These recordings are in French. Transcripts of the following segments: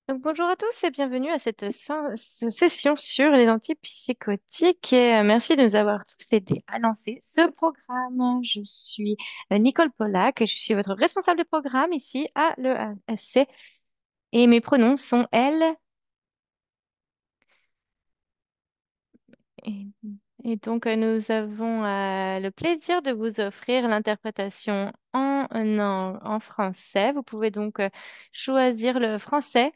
Donc, bonjour à tous et bienvenue à cette session sur les antipsychotiques et merci de nous avoir tous aidés à lancer ce programme. Je suis Nicole Pollack et je suis votre responsable de programme ici à l'EASC et mes pronoms sont elle et, nous avons le plaisir de vous offrir l'interprétation en français. Vous pouvez donc choisir le français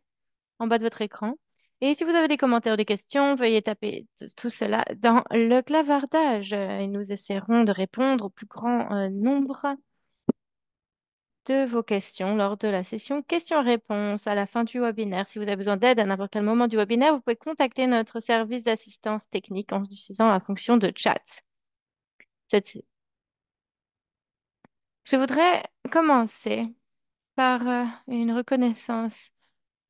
en bas de votre écran. Et si vous avez des commentaires ou des questions, veuillez taper tout cela dans le clavardage et nous essaierons de répondre au plus grand nombre de vos questions lors de la session questions-réponses à la fin du webinaire. Si vous avez besoin d'aide à n'importe quel moment du webinaire, vous pouvez contacter notre service d'assistance technique en utilisant la fonction de chat. Cette- Je voudrais commencer par une reconnaissance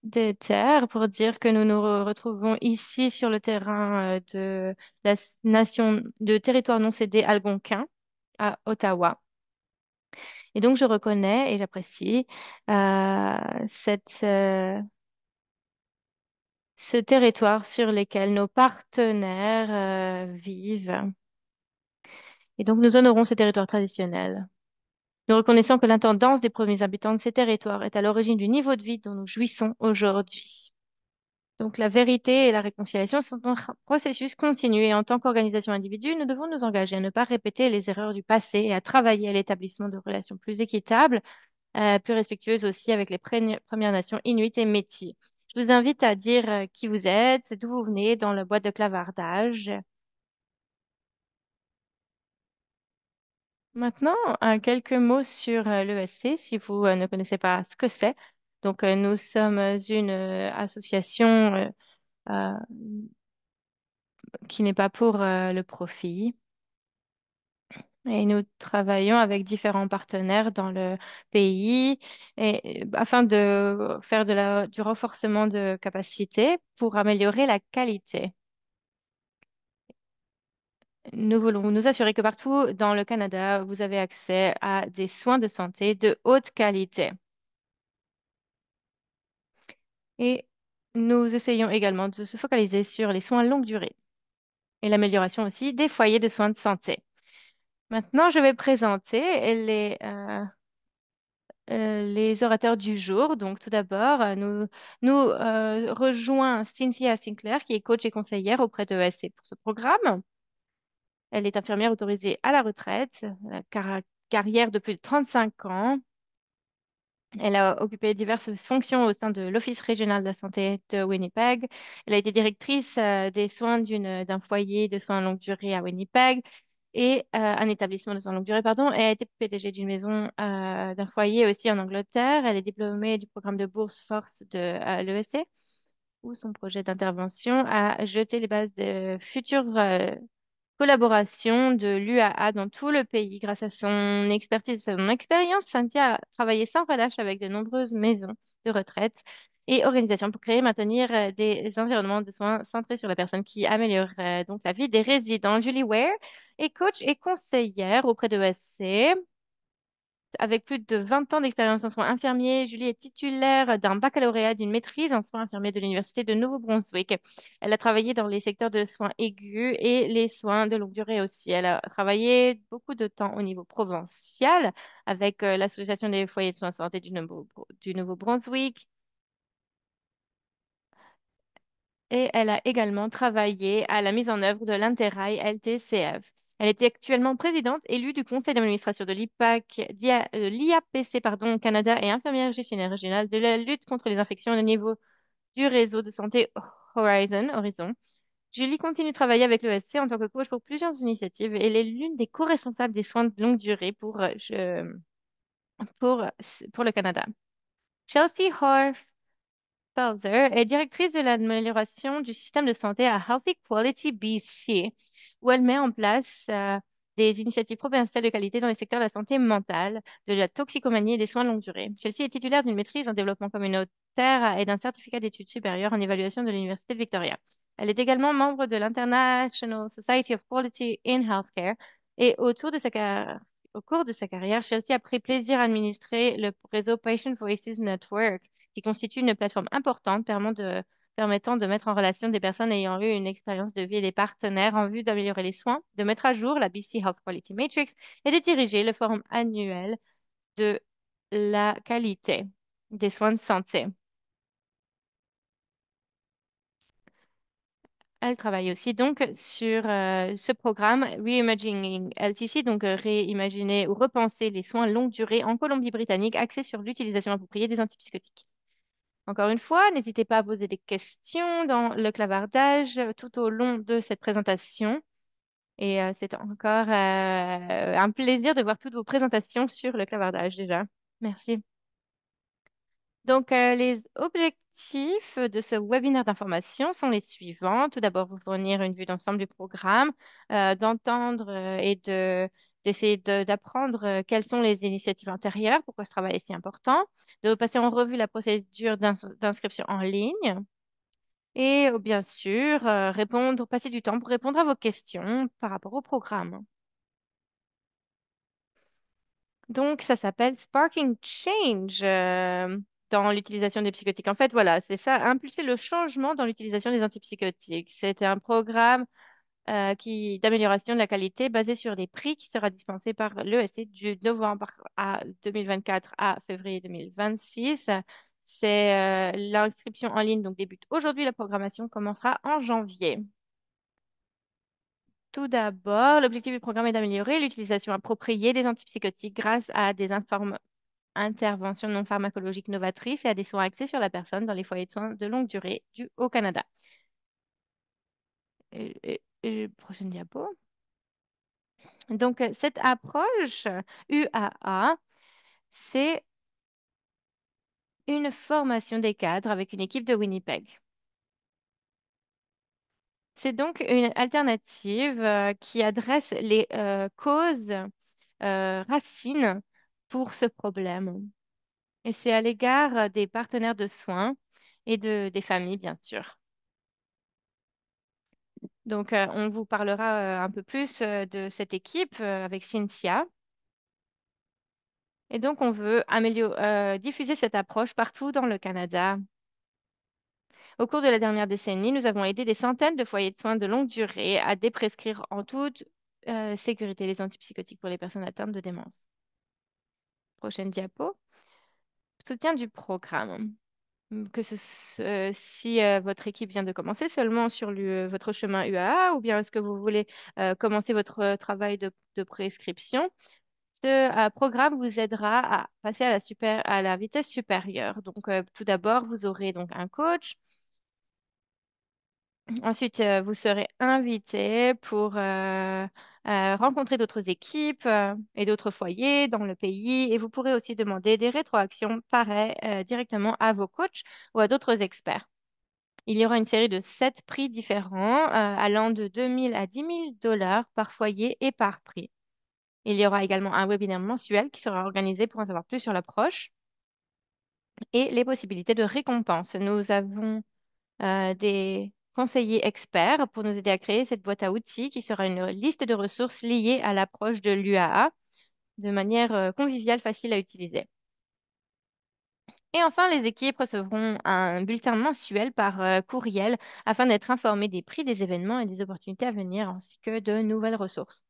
des terres pour dire que nous nous retrouvons ici sur le terrain de nation de territoire non cédé algonquin à Ottawa. Et donc je reconnais et j'apprécie euh, ce territoire sur lequel nos partenaires vivent. Et donc nous honorons ces territoires traditionnels. Nous reconnaissons que l'intendance des premiers habitants de ces territoires est à l'origine du niveau de vie dont nous jouissons aujourd'hui. Donc la vérité et la réconciliation sont un processus continu et en tant qu'organisation individuelle, nous devons nous engager à ne pas répéter les erreurs du passé et à travailler à l'établissement de relations plus équitables, plus respectueuses aussi avec les Premières Nations inuites et métis. Je vous invite à dire qui vous êtes, d'où vous venez dans la boîte de clavardage. Maintenant, quelques mots sur l'ESC si vous ne connaissez pas ce que c'est. Donc, nous sommes une association euh, qui n'est pas pour le profit. Et nous travaillons avec différents partenaires dans le pays afin de faire du renforcement de capacité pour améliorer la qualité. Nous voulons nous assurer que partout dans le Canada, vous avez accès à des soins de santé de haute qualité. Et nous essayons également de se focaliser sur les soins longue durée et l'amélioration aussi des foyers de soins de santé. Maintenant, je vais présenter les orateurs du jour. Donc, tout d'abord, nous rejoint Cynthia Sinclair, qui est coach et conseillère auprès de ESC pour ce programme. Elle est infirmière autorisée à la retraite, carrière de plus de 35 ans. Elle a occupé diverses fonctions au sein de l'Office régional de la santé de Winnipeg. Elle a été directrice des soins d'un foyer de soins longue durée à Winnipeg et un établissement de soins longue durée, pardon, et a été PDG d'une maison d'un foyer aussi en Angleterre. Elle est diplômée du programme de bourse forte de l'ESC, où son projet d'intervention a jeté les bases de futures collaboration de l'UAA dans tout le pays. Grâce à son expertise et son expérience, Cynthia a travaillé sans relâche avec de nombreuses maisons de retraite et organisations pour créer et maintenir des environnements de soins centrés sur la personne qui améliorent donc la vie des résidents. Julie Ware est coach et conseillère auprès de ESC. Avec plus de 20 ans d'expérience en soins infirmiers, Julie est titulaire d'un baccalauréat d'une maîtrise en soins infirmiers de l'Université de Nouveau-Brunswick. Elle a travaillé dans les secteurs de soins aigus et les soins de longue durée aussi. Elle a travaillé beaucoup de temps au niveau provincial avec l'Association des foyers de soins de santé du Nouveau-Brunswick. Et elle a également travaillé à la mise en œuvre de l'Interrail LTCF. Elle est actuellement présidente élue du conseil d'administration de l'IAPC pardon, Canada et infirmière gestionnaire régionale de la lutte contre les infections au niveau du réseau de santé Horizon. Julie continue de travailler avec l'ESC en tant que coach pour plusieurs initiatives et elle est l'une des co-responsables des soins de longue durée pour, pour le Canada. Chelsea Horf Felder est directrice de l'amélioration du système de santé à Healthy Quality BC, où elle met en place des initiatives provinciales de qualité dans les secteurs de la santé mentale, de la toxicomanie et des soins de longue durée. Chelsea est titulaire d'une maîtrise en développement communautaire et d'un certificat d'études supérieures en évaluation de l'Université de Victoria. Elle est également membre de l'International Society of Quality in Healthcare et autour de sa carrière Au cours de sa carrière, Chelsea a pris plaisir à administrer le réseau Patient Voices Network, qui constitue une plateforme importante permettant de mettre en relation des personnes ayant eu une expérience de vie et des partenaires en vue d'améliorer les soins, de mettre à jour la BC Health Quality Matrix et de diriger le forum annuel de la qualité des soins de santé. Elle travaille aussi donc sur ce programme Reimagining LTC, donc réimaginer ou repenser les soins longue durée en Colombie-Britannique, axé sur l'utilisation appropriée des antipsychotiques. Encore une fois, n'hésitez pas à poser des questions dans le clavardage tout au long de cette présentation. Et c'est encore un plaisir de voir toutes vos présentations sur le clavardage déjà. Merci. Donc, les objectifs de ce webinaire d'information sont les suivants. Tout d'abord, vous fournir une vue d'ensemble du programme, d'entendre d'essayer d'apprendre quelles sont les initiatives antérieures, pourquoi ce travail est si important, de passer en revue la procédure d'inscription en ligne et bien sûr, passer du temps pour répondre à vos questions par rapport au programme. Donc, ça s'appelle Sparking Change dans l'utilisation des psychotiques. En fait, voilà, c'est ça, impulser le changement dans l'utilisation des antipsychotiques. C'est un programme d'amélioration de la qualité basé sur les prix qui sera dispensé par l'ESC du novembre 2024 à février 2026. L'inscription en ligne donc débute aujourd'hui. La programmation commencera en janvier. Tout d'abord, l'objectif du programme est d'améliorer l'utilisation appropriée des antipsychotiques grâce à des interventions non pharmacologiques novatrices et à des soins axés sur la personne dans les foyers de soins de longue durée au Canada. Prochaine diapo. Donc, cette approche UAA, c'est une formation des cadres avec une équipe de Winnipeg. C'est donc une alternative qui adresse les causes racines pour ce problème. Et c'est à l'égard des partenaires de soins et des familles, bien sûr. Donc, on vous parlera un peu plus de cette équipe avec Cynthia. Et donc, on veut diffuser cette approche partout dans le Canada. Au cours de la dernière décennie, nous avons aidé des centaines de foyers de soins de longue durée à déprescrire en toute sécurité les antipsychotiques pour les personnes atteintes de démence. Prochaine diapo. Soutien du programme. Si votre équipe vient de commencer seulement sur votre chemin UAA ou bien est-ce que vous voulez commencer votre travail de prescription, ce programme vous aidera à passer à la vitesse supérieure. Donc, tout d'abord, vous aurez donc un coach. Ensuite, vous serez invité pour rencontrer d'autres équipes et d'autres foyers dans le pays et vous pourrez aussi demander des rétroactions pareilles directement à vos coachs ou à d'autres experts. Il y aura une série de 7 prix différents allant de 2 000 à 10 000 $ par foyer et par prix. Il y aura également un webinaire mensuel qui sera organisé pour en savoir plus sur l'approche et les possibilités de récompense. Nous avons des conseillers experts pour nous aider à créer cette boîte à outils qui sera une liste de ressources liées à l'approche de l'UAA de manière conviviale, facile à utiliser. Et enfin, les équipes recevront un bulletin mensuel par courriel afin d'être informées des prix des événements et des opportunités à venir, ainsi que de nouvelles ressources.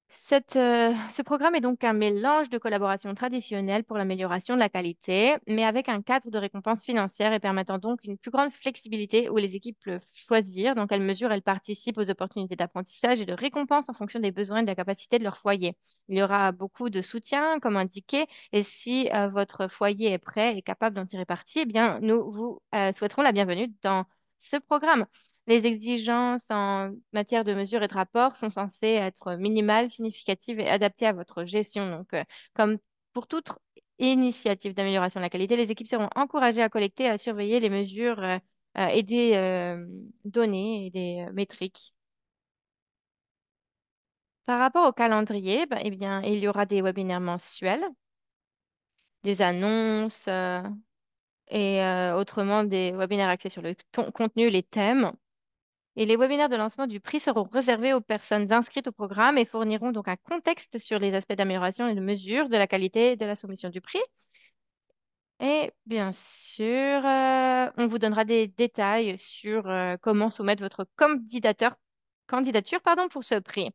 Ce programme est donc un mélange de collaboration traditionnelle pour l'amélioration de la qualité, mais avec un cadre de récompense financière et permettant donc une plus grande flexibilité où les équipes peuvent choisir dans quelle mesure elles participent aux opportunités d'apprentissage et de récompense en fonction des besoins et de la capacité de leur foyer. Il y aura beaucoup de soutien, comme indiqué, et si votre foyer est prêt et capable d'en tirer parti, eh bien, nous vous souhaiterons la bienvenue dans ce programme. Les exigences en matière de mesures et de rapports sont censées être minimales, significatives et adaptées à votre gestion. Donc, comme pour toute initiative d'amélioration de la qualité, les équipes seront encouragées à collecter et à surveiller les mesures et des données et des métriques. Par rapport au calendrier, ben, eh bien, il y aura des webinaires mensuels, des annonces et autrement des webinaires axés sur le contenu, les thèmes. Et les webinaires de lancement du prix seront réservés aux personnes inscrites au programme et fourniront donc un contexte sur les aspects d'amélioration et de mesure de la qualité de la soumission du prix. Et bien sûr, on vous donnera des détails sur comment soumettre votre candidature pour ce prix.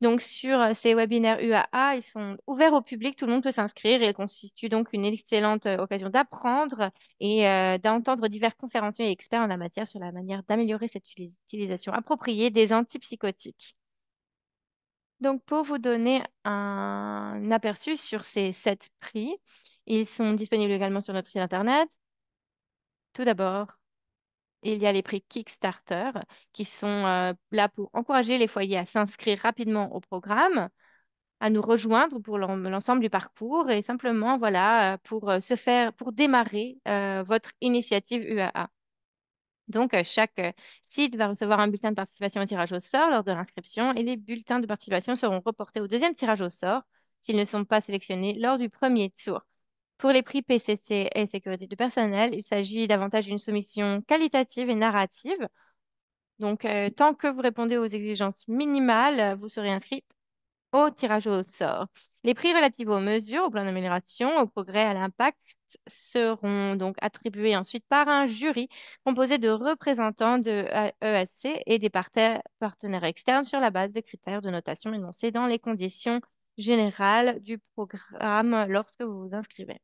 Donc, sur ces webinaires UAA, ils sont ouverts au public, tout le monde peut s'inscrire et ils constituent donc une excellente occasion d'apprendre et d'entendre divers conférenciers et experts en la matière sur la manière d'améliorer cette utilisation appropriée des antipsychotiques. Donc, pour vous donner un aperçu sur ces 7 prix, ils sont disponibles également sur notre site internet. Tout d'abord, il y a les prix Kickstarter qui sont là pour encourager les foyers à s'inscrire rapidement au programme, à nous rejoindre pour l'ensemble du parcours et simplement voilà pour pour démarrer votre initiative UAA. Donc chaque site va recevoir un bulletin de participation au tirage au sort lors de l'inscription et les bulletins de participation seront reportés au deuxième tirage au sort s'ils ne sont pas sélectionnés lors du premier tour. Pour les prix PCC et sécurité du personnel, il s'agit davantage d'une soumission qualitative et narrative. Donc, tant que vous répondez aux exigences minimales, vous serez inscrit au tirage au sort. Les prix relatifs aux mesures, au plan d'amélioration, au progrès, à l'impact seront donc attribués ensuite par un jury composé de représentants de ESC et des partenaires externes sur la base de critères de notation énoncés dans les conditions générales du programme lorsque vous vous inscrivez.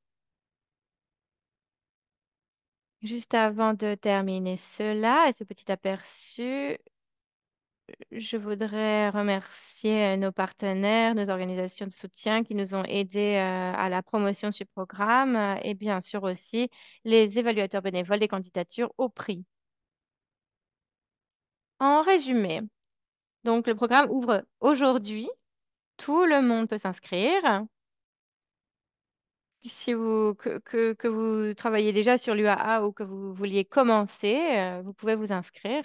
Juste avant de terminer cela et ce petit aperçu, je voudrais remercier nos partenaires, nos organisations de soutien qui nous ont aidés à la promotion de ce programme et bien sûr aussi les évaluateurs bénévoles des candidatures au prix. En résumé, donc le programme ouvre aujourd'hui, tout le monde peut s'inscrire. Si que vous travaillez déjà sur l'UAA ou que vous vouliez commencer, vous pouvez vous inscrire.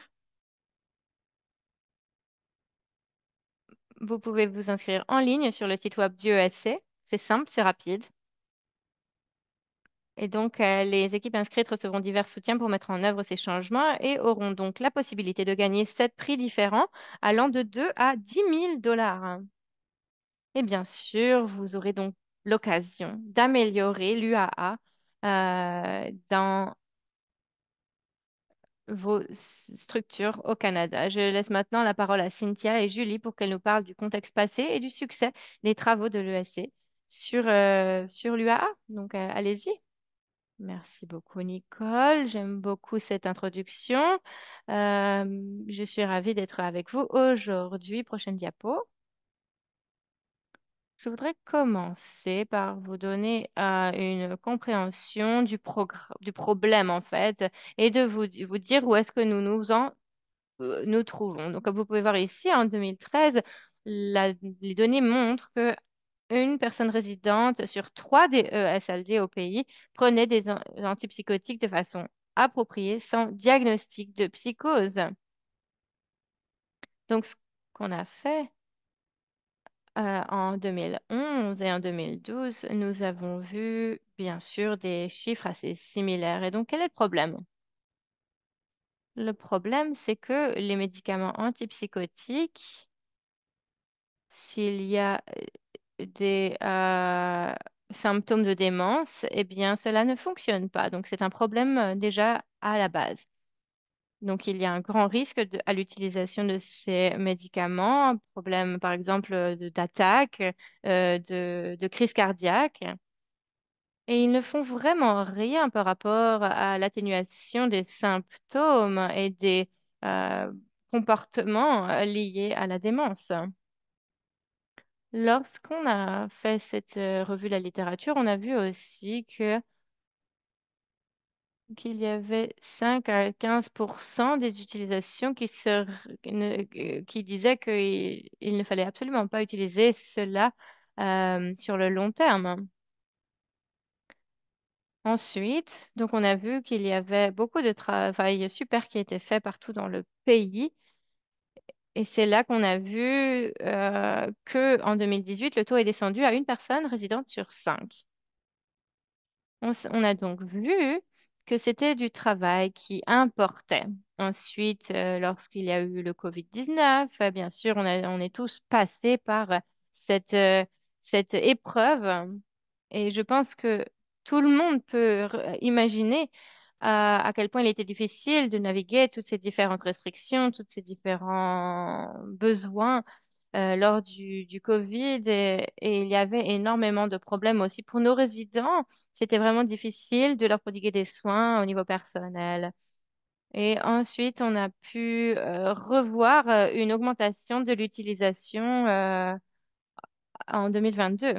Vous pouvez vous inscrire en ligne sur le site web du ESC. C'est simple, c'est rapide. Et donc, les équipes inscrites recevront divers soutiens pour mettre en œuvre ces changements et auront donc la possibilité de gagner 7 prix différents allant de 2 à 10 000 $. Et bien sûr, vous aurez donc l'occasion d'améliorer l'UAA dans vos structures au Canada. Je laisse maintenant la parole à Cynthia et Julie pour qu'elles nous parlent du contexte passé et du succès des travaux de l'ESC sur l'UAA. Donc, allez-y. Merci beaucoup, Nicole. J'aime beaucoup cette introduction. Je suis ravie d'être avec vous aujourd'hui. Prochaine diapo. Je voudrais commencer par vous donner une compréhension du problème, en fait, et de vous dire où est-ce que nous trouvons. Donc, comme vous pouvez voir ici, en 2013, les données montrent que une personne résidente sur 3 des ESLD au pays prenait des antipsychotiques de façon appropriée sans diagnostic de psychose. Donc, ce qu'on a fait en 2011 et en 2012, nous avons vu, bien sûr, des chiffres assez similaires. Et donc, quel est le problème? Le problème, c'est que les médicaments antipsychotiques, s'il y a des symptômes de démence, eh bien, cela ne fonctionne pas. Donc, c'est un problème déjà à la base. Donc, il y a un grand risque à l'utilisation de ces médicaments, un problème, par exemple, d'attaque, de crise cardiaque. Et ils ne font vraiment rien par rapport à l'atténuation des symptômes et des euh, comportements liés à la démence. Lorsqu'on a fait cette revue de la littérature, on a vu aussi qu'il y avait 5 à 15% des utilisations qui disaient qu'il ne fallait absolument pas utiliser cela sur le long terme. Ensuite, donc on a vu qu'il y avait beaucoup de travail super qui était fait partout dans le pays. Et c'est là qu'on a vu que en 2018, le taux est descendu à une personne résidente sur 5. On a donc vu que c'était du travail qui importait. Ensuite, lorsqu'il y a eu le Covid-19, bien sûr, on est tous passés par cette, euh, cette épreuve. Et je pense que tout le monde peut imaginer à quel point il était difficile de naviguer toutes ces différentes restrictions, tous ces différents besoins lors du Covid. Et il y avait énormément de problèmes aussi pour nos résidents. C'était vraiment difficile de leur prodiguer des soins au niveau personnel. Et ensuite, on a pu revoir une augmentation de l'utilisation en 2022.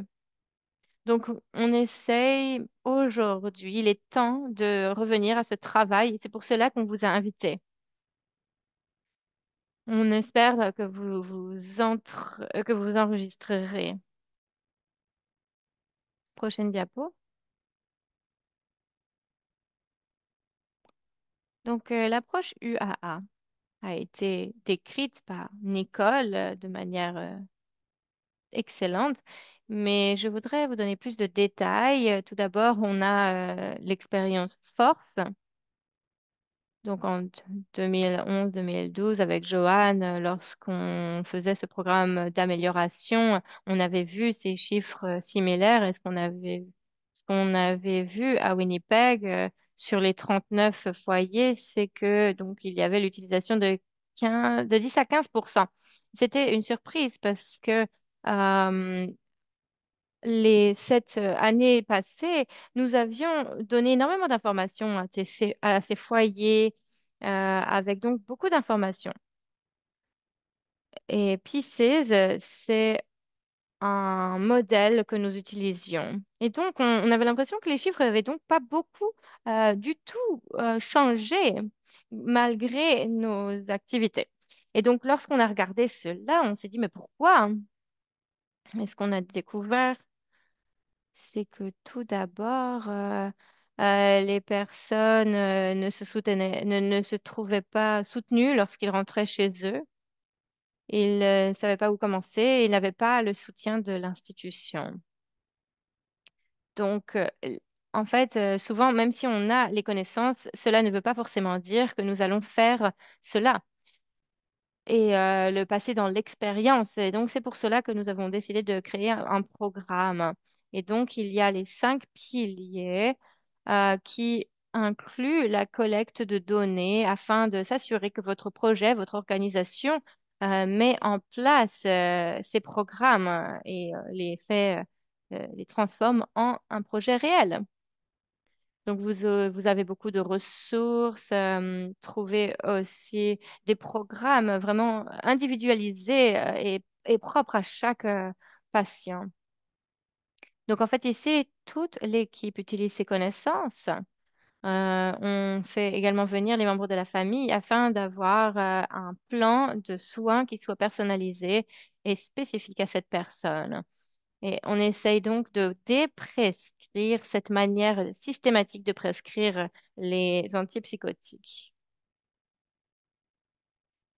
Donc, on essaye aujourd'hui, il est temps de revenir à ce travail. C'est pour cela qu'on vous a invité. On espère que que vous enregistrerez. Prochaine diapo. Donc, l'approche UAA a été décrite par Nicole de manière excellente, mais je voudrais vous donner plus de détails. Tout d'abord, on a l'expérience force. Donc en 2011-2012, avec Joanne, lorsqu'on faisait ce programme d'amélioration, on avait vu ces chiffres similaires. Et ce qu'on avait vu à Winnipeg sur les 39 foyers, c'est que donc il y avait l'utilisation de 10 à 15%. C'était une surprise parce que euh, les 7 années passées, nous avions donné énormément d'informations à ces foyers, avec donc beaucoup d'informations. Et Pieces, c'est un modèle que nous utilisions. Et donc, on avait l'impression que les chiffres n'avaient donc pas beaucoup du tout changé malgré nos activités. Et donc, lorsqu'on a regardé cela, on s'est dit, mais pourquoi, hein? Est-ce qu'on a découvert? C'est que tout d'abord, les personnes ne se trouvaient pas soutenues lorsqu'ils rentraient chez eux. Ils ne savaient pas où commencer. Ils n'avaient pas le soutien de l'institution. Donc, en fait, souvent, même si on a les connaissances, cela ne veut pas forcément dire que nous allons faire cela et le passer dans l'expérience. Et donc, c'est pour cela que nous avons décidé de créer un programme. Et donc, il y a les 5 piliers qui incluent la collecte de données afin de s'assurer que votre projet, votre organisation met en place ces programmes et les transforme en un projet réel. Donc, vous avez beaucoup de ressources, trouvez aussi des programmes vraiment individualisés et propres à chaque patient. Donc, en fait, ici, toute l'équipe utilise ses connaissances. On fait également venir les membres de la famille afin d'avoir un plan de soins qui soit personnalisé et spécifique à cette personne. Et on essaye donc de déprescrire cette manière systématique de prescrire les antipsychotiques.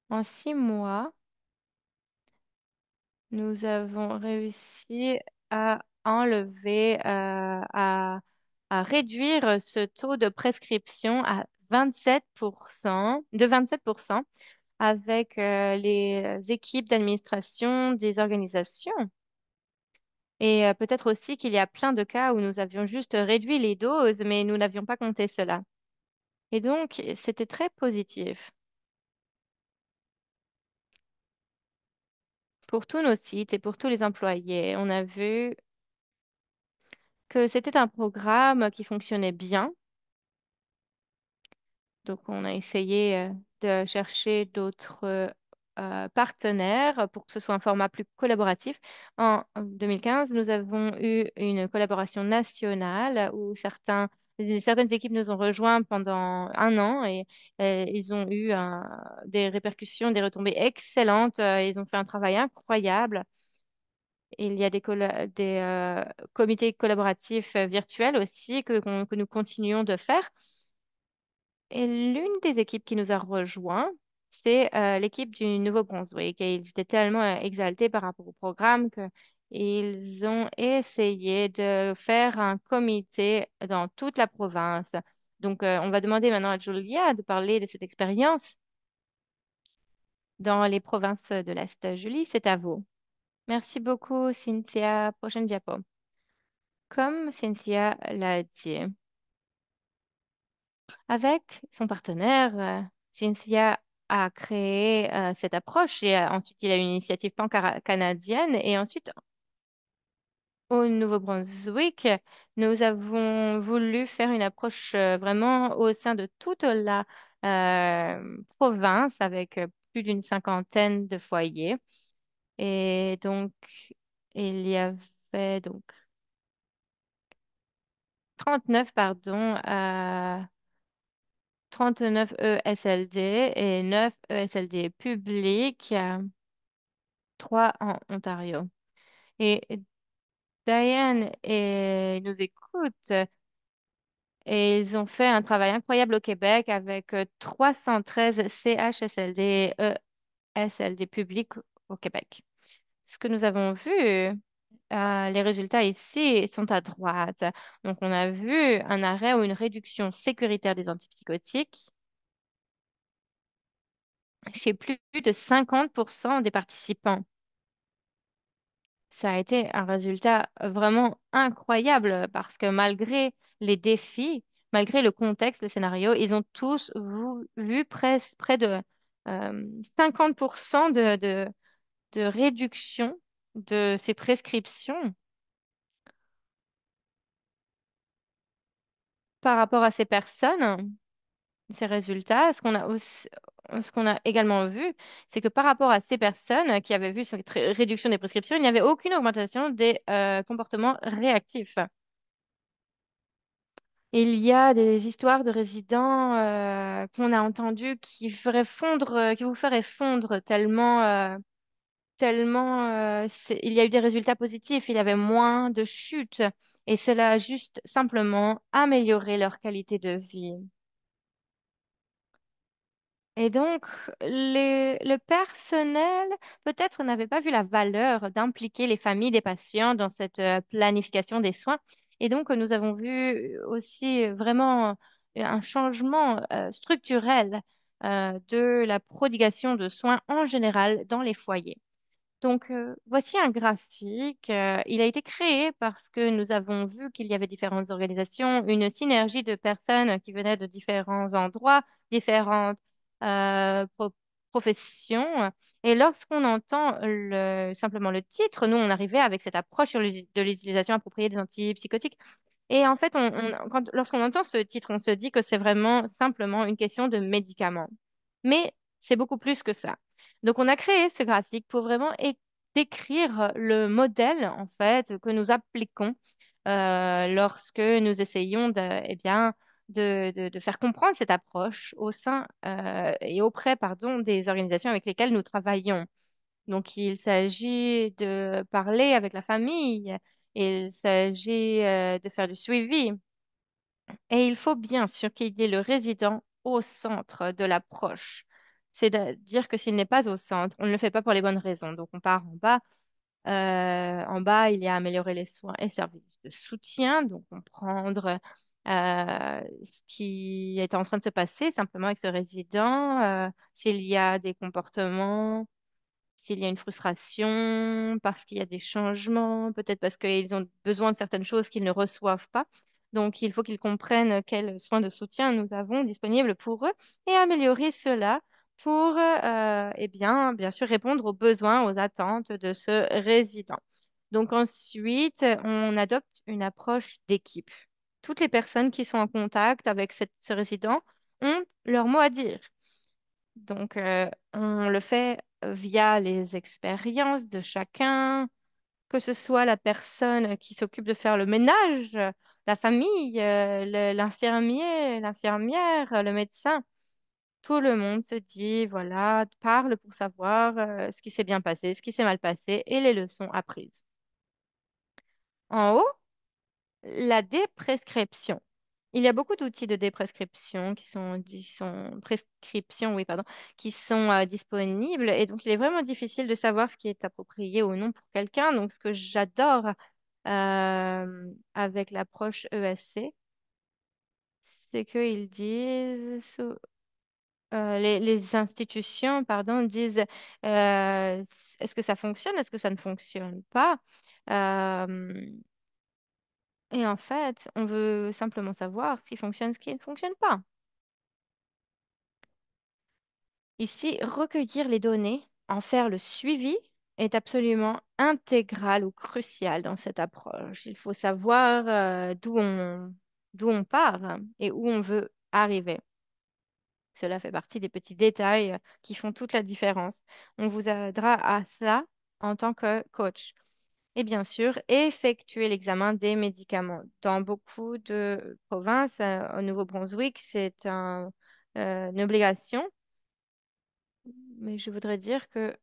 En 6 mois, nous avons réussi à enlever, à réduire ce taux de prescription à 27%, de 27% avec les équipes d'administration des organisations. Et peut-être aussi qu'il y a plein de cas où nous avions juste réduit les doses, mais nous n'avions pas compté cela. Et donc, c'était très positif. Pour tous nos sites et pour tous les employés, on a vu que c'était un programme qui fonctionnait bien. Donc, on a essayé de chercher d'autres partenaires pour que ce soit un format plus collaboratif. En 2015, nous avons eu une collaboration nationale où certaines équipes nous ont rejoints pendant un an et ils ont eu des répercussions, des retombées excellentes. Ils ont fait un travail incroyable. Il y a des comités collaboratifs virtuels aussi que nous continuons de faire. Et l'une des équipes qui nous a rejoints, c'est l'équipe du Nouveau-Brunswick. Et ils étaient tellement exaltés par rapport au programme qu'ils ont essayé de faire un comité dans toute la province Donc, on va demander maintenant à Julia de parler de cette expérience dans les provinces de l'Est. Julie, c'est à vous. Merci beaucoup, Cynthia. Prochaine diapo. Comme Cynthia l'a dit, avec son partenaire, Cynthia a créé cette approche et ensuite il y a une initiative pan-canadienne et ensuite au Nouveau-Brunswick, nous avons voulu faire une approche vraiment au sein de toute la province avec plus d'une cinquantaine de foyers. Et donc, il y avait donc 39 pardon, 39 ESLD et 9 ESLD publics, 3 en Ontario. Et Diane nous écoute et ils ont fait un travail incroyable au Québec avec 313 CHSLD et ESLD publics au Québec. Ce que nous avons vu, les résultats ici sont à droite. Donc, on a vu un arrêt ou une réduction sécuritaire des antipsychotiques chez plus de 50% des participants. Ça a été un résultat vraiment incroyable parce que malgré les défis, malgré le contexte, le scénario, ils ont tous vu près de 50% de réduction de ces prescriptions par rapport à ces personnes. Ces résultats, ce qu'on a également vu, c'est que par rapport à ces personnes qui avaient vu cette réduction des prescriptions, il n'y avait aucune augmentation des comportements réactifs. Il y a des histoires de résidents qu'on a entendues qui vous feraient fondre tellement il y a eu des résultats positifs, il y avait moins de chutes et cela a juste simplement amélioré leur qualité de vie. Et donc, le personnel, peut-être, n'avait pas vu la valeur d'impliquer les familles des patients dans cette planification des soins. Et donc, nous avons vu aussi vraiment un changement structurel de la prodiguation de soins en général dans les foyers. Donc, voici un graphique. Il a été créé parce que nous avons vu qu'il y avait différentes organisations, une synergie de personnes qui venaient de différents endroits, différentes euh, professions. Et lorsqu'on entend simplement le titre, nous, on arrivait avec cette approche de l'utilisation appropriée des antipsychotiques. Et en fait, lorsqu'on entend ce titre, on se dit que c'est vraiment simplement une question de médicaments. Mais c'est beaucoup plus que ça. Donc, on a créé ce graphique pour vraiment décrire le modèle, en fait, que nous appliquons lorsque nous essayons eh bien, de faire comprendre cette approche au sein et auprès, pardon, des organisations avec lesquelles nous travaillons. Donc, il s'agit de parler avec la famille, il s'agit de faire du suivi. Et il faut bien sûr qu'il y ait le résident au centre de l'approche. C'est-à-dire que s'il n'est pas au centre, on ne le fait pas pour les bonnes raisons. Donc, on part en bas. En bas, il y a améliorer les soins et services de soutien. Donc, comprendre ce qui est en train de se passer simplement avec ce résident, s'il y a des comportements s'il y a une frustration, parce qu'il y a des changements, peut-être parce qu'ils ont besoin de certaines choses qu'ils ne reçoivent pas. Donc, il faut qu'ils comprennent quels soins de soutien nous avons disponibles pour eux et améliorer cela pour, eh bien sûr, répondre aux besoins, aux attentes de ce résident. Donc, ensuite, on adopte une approche d'équipe. Toutes les personnes qui sont en contact avec ce résident ont leur mot à dire. Donc, on le fait via les expériences de chacun, que ce soit la personne qui s'occupe de faire le ménage, la famille, l'infirmier, l'infirmière, le médecin. Tout le monde se dit, voilà, parle pour savoir ce qui s'est bien passé, ce qui s'est mal passé et les leçons apprises. En haut, la déprescription. Il y a beaucoup d'outils de déprescription prescription, oui, pardon, qui sont disponibles. Et donc, il est vraiment difficile de savoir ce qui est approprié ou non pour quelqu'un. Donc, ce que j'adore avec l'approche ESC, c'est qu'ils disent, les institutions, pardon, disent est-ce que ça fonctionne, est-ce que ça ne fonctionne pas? Euh, et en fait, on veut simplement savoir ce qui fonctionne, ce qui ne fonctionne pas. Ici, recueillir les données, en faire le suivi est absolument intégral ou crucial dans cette approche. Il faut savoir d'où on part et où on veut arriver. Cela fait partie des petits détails qui font toute la différence. On vous aidera à cela en tant que coach. Et bien sûr, effectuer l'examen des médicaments. Dans beaucoup de provinces, au Nouveau-Brunswick, c'est une obligation. Mais je voudrais dire que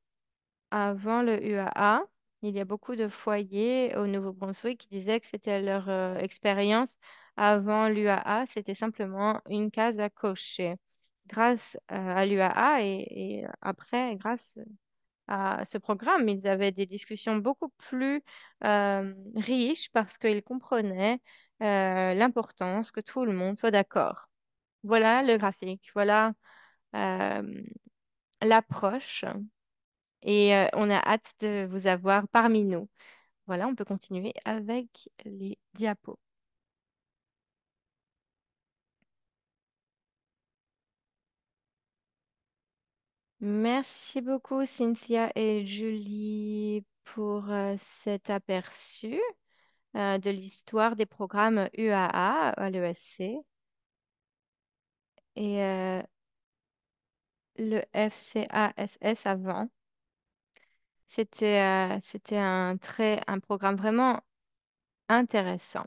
avant le UAA, il y a beaucoup de foyers au Nouveau-Brunswick qui disaient que c'était leur expérience. Avant l'UAA, c'était simplement une case à cocher. Grâce à l'UAA et après, grâce à ce programme, ils avaient des discussions beaucoup plus riches parce qu'ils comprenaient l'importance que tout le monde soit d'accord. Voilà le graphique, voilà euh, l'approche et on a hâte de vous avoir parmi nous. Voilà, on peut continuer avec les diapos. Merci beaucoup, Cynthia et Julie, pour cet aperçu de l'histoire des programmes UAA à l'ESC et le FCASS avant. C'était un programme vraiment intéressant.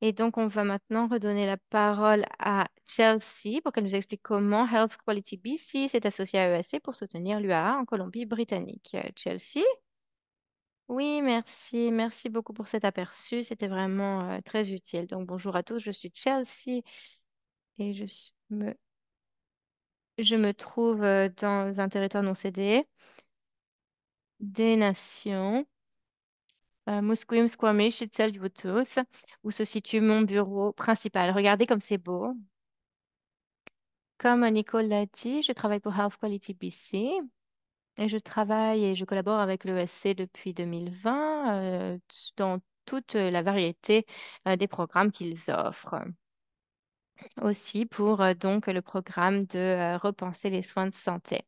Et donc, on va maintenant redonner la parole à Chelsea pour qu'elle nous explique comment Health Quality BC s'est associé à ESC pour soutenir l'UAA en Colombie-Britannique. Chelsea? Oui, merci. Merci beaucoup pour cet aperçu. C'était vraiment très utile. Donc, bonjour à tous. Je suis Chelsea et je me trouve dans un territoire non cédé des nations, Musqueam, Squamish, Tsleil-Waututh, où se situe mon bureau principal. Regardez comme c'est beau. Comme Nicole l'a dit, je travaille pour Health Quality BC et je travaille et je collabore avec l'ESC depuis 2020 dans toute la variété des programmes qu'ils offrent. Aussi pour donc le programme de repenser les soins de santé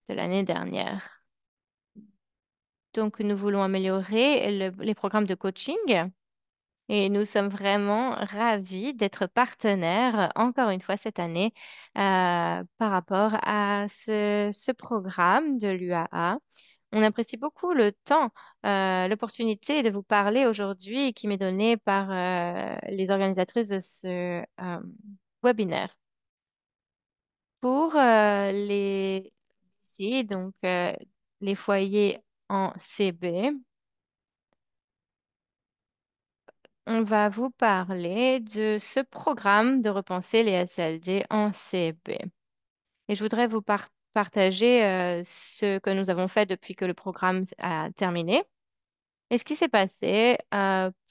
de l'année dernière. Donc, nous voulons améliorer les programmes de coaching. Et nous sommes vraiment ravis d'être partenaires encore une fois cette année par rapport à ce programme de l'UAA. On apprécie beaucoup le temps, l'opportunité de vous parler aujourd'hui qui m'est donnée par les organisatrices de ce webinaire. Pour ici, donc les foyers en CB. On va vous parler de ce programme de repenser les SLD en CB. Et je voudrais vous partager ce que nous avons fait depuis que le programme a terminé et ce qui s'est passé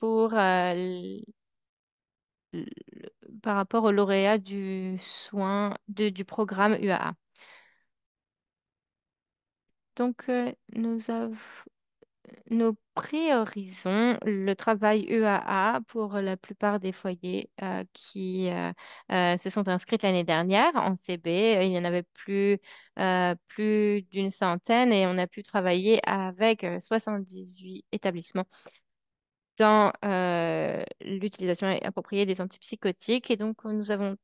pour, par rapport aux lauréats du soin du programme UAA. Donc, nous priorisons le travail EAA pour la plupart des foyers qui se sont inscrits l'année dernière en CB. Il y en avait plus d'une centaine et on a pu travailler avec 78 établissements dans l'utilisation appropriée des antipsychotiques. Et donc, nous avons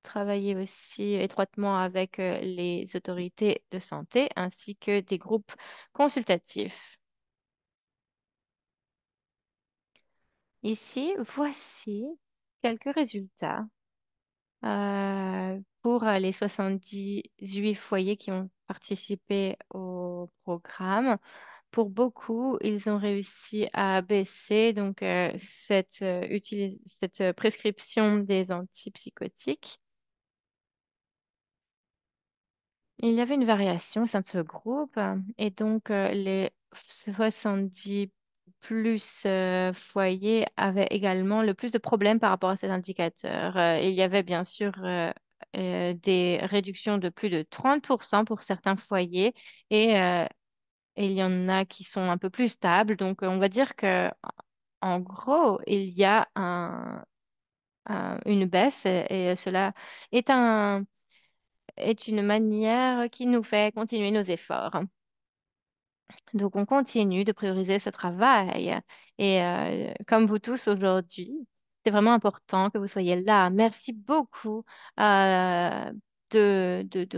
travaillé aussi étroitement avec les autorités de santé ainsi que des groupes consultatifs. Ici, voici quelques résultats pour les 78 foyers qui ont participé au programme. Pour beaucoup, ils ont réussi à baisser donc cette prescription des antipsychotiques. Il y avait une variation au sein de ce groupe et donc les 70 plus foyers avaient également le plus de problèmes par rapport à cet indicateur. Il y avait bien sûr des réductions de plus de 30% pour certains foyers et il y en a qui sont un peu plus stables. Donc, on va dire que en gros, il y a une baisse et cela est est une manière qui nous fait continuer nos efforts. Donc, on continue de prioriser ce travail. Et comme vous tous aujourd'hui, c'est vraiment important que vous soyez là. Merci beaucoup de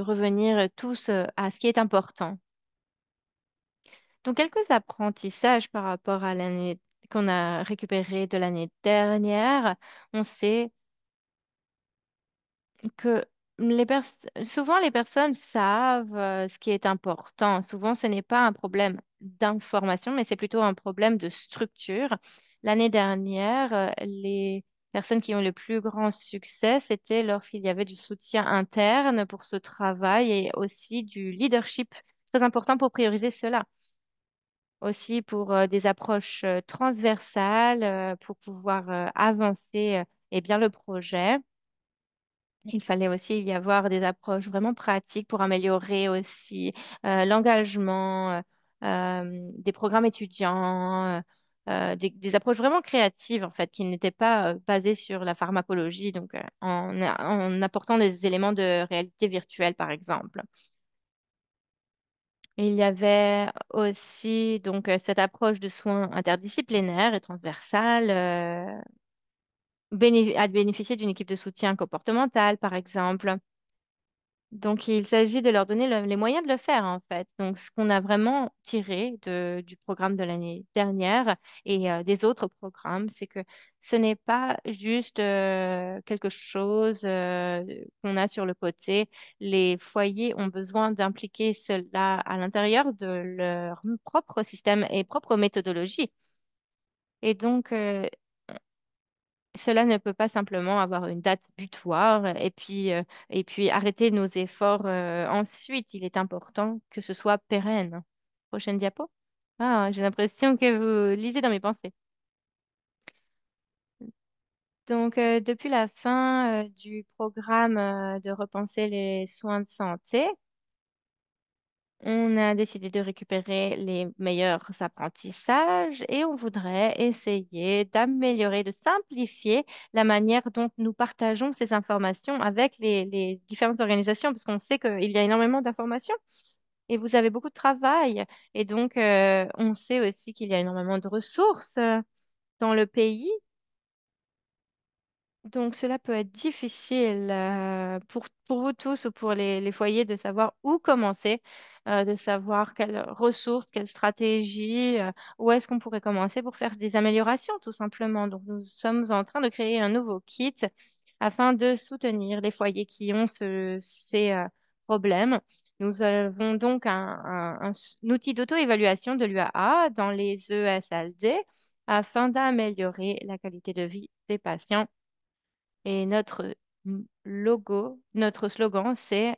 revenir tous à ce qui est important. Donc, quelques apprentissages par rapport à l'année qu'on a récupérée de l'année dernière. On sait que souvent les personnes savent ce qui est important. Souvent, ce n'est pas un problème d'information, mais c'est plutôt un problème de structure. L'année dernière, les personnes qui ont le plus grand succès, c'était lorsqu'il y avait du soutien interne pour ce travail et aussi du leadership. Très important pour prioriser cela. Aussi pour des approches transversales, pour pouvoir avancer bien le projet. Il fallait aussi y avoir des approches vraiment pratiques pour améliorer aussi l'engagement des programmes étudiants, des approches vraiment créatives en fait, qui n'étaient pas basées sur la pharmacologie, donc en apportant des éléments de réalité virtuelle par exemple. Il y avait aussi donc cette approche de soins interdisciplinaires et transversales à bénéficier d'une équipe de soutien comportemental par exemple. Donc, il s'agit de leur donner les moyens de le faire, en fait. Donc, ce qu'on a vraiment tiré du programme de l'année dernière et des autres programmes, c'est que ce n'est pas juste quelque chose qu'on a sur le côté. Les foyers ont besoin d'impliquer cela à l'intérieur de leur propre système et propre méthodologie. Et donc, cela ne peut pas simplement avoir une date butoir et puis arrêter nos efforts ensuite. Il est important que ce soit pérenne. Prochaine diapo. Ah, j'ai l'impression que vous lisez dans mes pensées. Donc, depuis la fin du programme de repenser les soins de santé, on a décidé de récupérer les meilleurs apprentissages et on voudrait essayer d'améliorer, de simplifier la manière dont nous partageons ces informations avec les différentes organisations, parce qu'on sait qu'il y a énormément d'informations et vous avez beaucoup de travail. Et donc, on sait aussi qu'il y a énormément de ressources dans le pays. Donc, cela peut être difficile pour vous tous ou pour les foyers de savoir où commencer, de savoir quelles ressources, quelles stratégies, où est-ce qu'on pourrait commencer pour faire des améliorations, tout simplement. Donc, nous sommes en train de créer un nouveau kit afin de soutenir les foyers qui ont ces problèmes. Nous avons donc un outil d'auto-évaluation de l'UAA dans les ESLD afin d'améliorer la qualité de vie des patients et notre notre slogan, c'est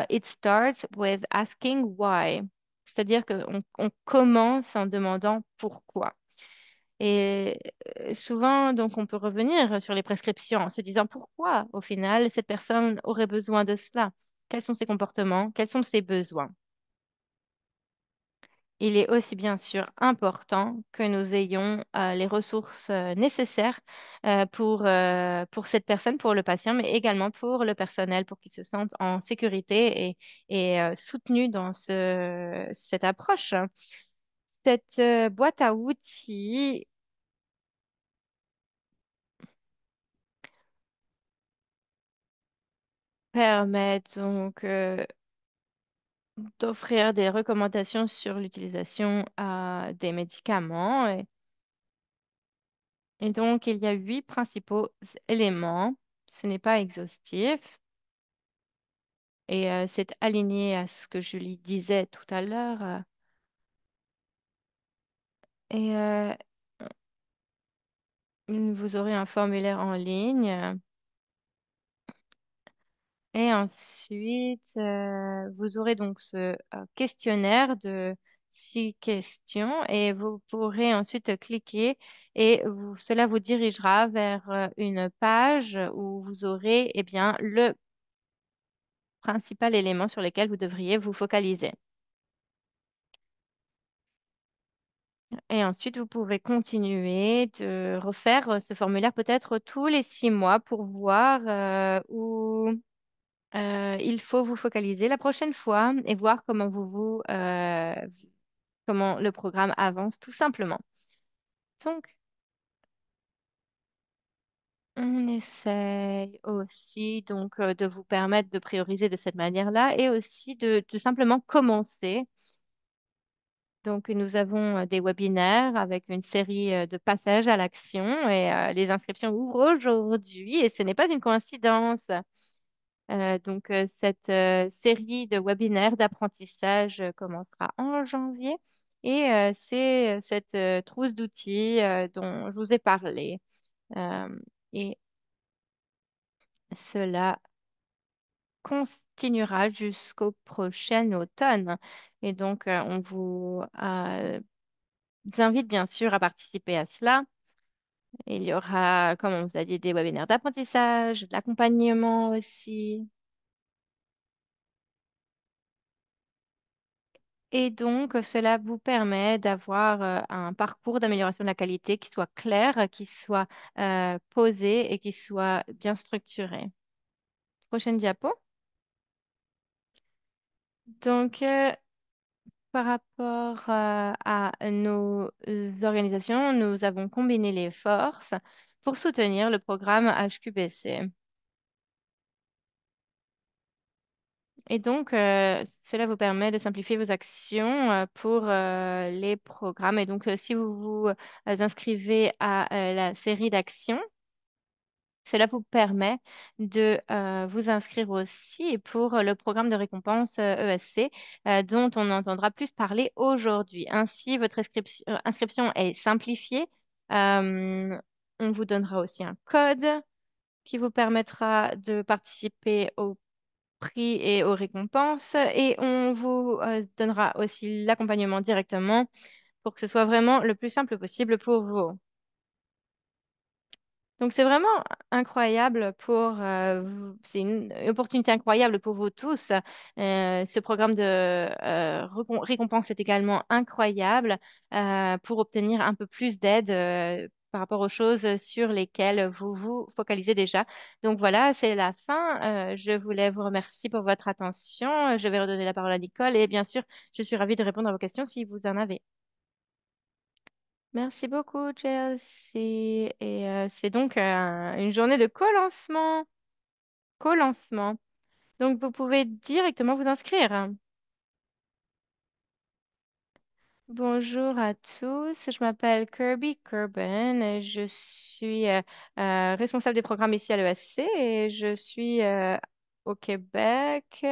It starts with asking why. C'est-à-dire qu'on commence en demandant pourquoi. Et souvent, donc, on peut revenir sur les prescriptions en se disant pourquoi, au final, cette personne aurait besoin de cela. Quels sont ses comportements? Quels sont ses besoins? Il est aussi bien sûr important que nous ayons les ressources nécessaires pour cette personne, pour le patient, mais également pour le personnel, pour qu'ils se sentent en sécurité et soutenus dans cette approche. Cette boîte à outils permet donc d'offrir des recommandations sur l'utilisation des médicaments. Et donc, il y a 8 principaux éléments. Ce n'est pas exhaustif et c'est aligné à ce que Julie disait tout à l'heure. Et vous aurez un formulaire en ligne. Et ensuite, vous aurez donc ce questionnaire de six questions et vous pourrez ensuite cliquer et cela vous dirigera vers une page où vous aurez eh bien, le principal élément sur lequel vous devriez vous focaliser. Et ensuite, vous pouvez continuer de refaire ce formulaire peut-être tous les 6 mois pour voir où il faut vous focaliser la prochaine fois et voir comment le programme avance tout simplement. Donc, on essaye aussi donc de vous permettre de prioriser de cette manière-là et aussi de tout simplement commencer. Donc, nous avons des webinaires avec une série de passages à l'action et les inscriptions ouvrent aujourd'hui et ce n'est pas une coïncidence. Cette série de webinaires d'apprentissage commencera en janvier et c'est cette trousse d'outils dont je vous ai parlé. Euh, et cela continuera jusqu'au prochain automne. Et donc, on vous invite bien sûr à participer à cela. Il y aura, comme on vous a dit, des webinaires d'apprentissage, de l'accompagnement aussi. Et donc, cela vous permet d'avoir un parcours d'amélioration de la qualité qui soit clair, qui soit posé et qui soit bien structuré. Prochaine diapo. Donc, par rapport à nos organisations, nous avons combiné les forces pour soutenir le programme HQBC. Et donc, cela vous permet de simplifier vos actions pour les programmes. Et donc, si vous vous inscrivez à la série d'actions, cela vous permet de vous inscrire aussi pour le programme de récompense ESC dont on entendra plus parler aujourd'hui. Ainsi, votre inscription est simplifiée. Euh, on vous donnera aussi un code qui vous permettra de participer au prix et aux récompenses. Et on vous donnera aussi l'accompagnement directement pour que ce soit vraiment le plus simple possible pour vous. Donc c'est vraiment incroyable c'est une opportunité incroyable pour vous tous. Ce programme de récompense est également incroyable pour obtenir un peu plus d'aide par rapport aux choses sur lesquelles vous vous focalisez déjà. Donc voilà, c'est la fin. Je voulais vous remercier pour votre attention. Je vais redonner la parole à Nicole et bien sûr, je suis ravie de répondre à vos questions si vous en avez. Merci beaucoup, Chelsea. Et c'est donc une journée de co-lancement. Co-lancement. Donc, vous pouvez directement vous inscrire. Bonjour à tous, je m'appelle Kirby Kerben et je suis responsable des programmes ici à l'ESC et je suis au Québec.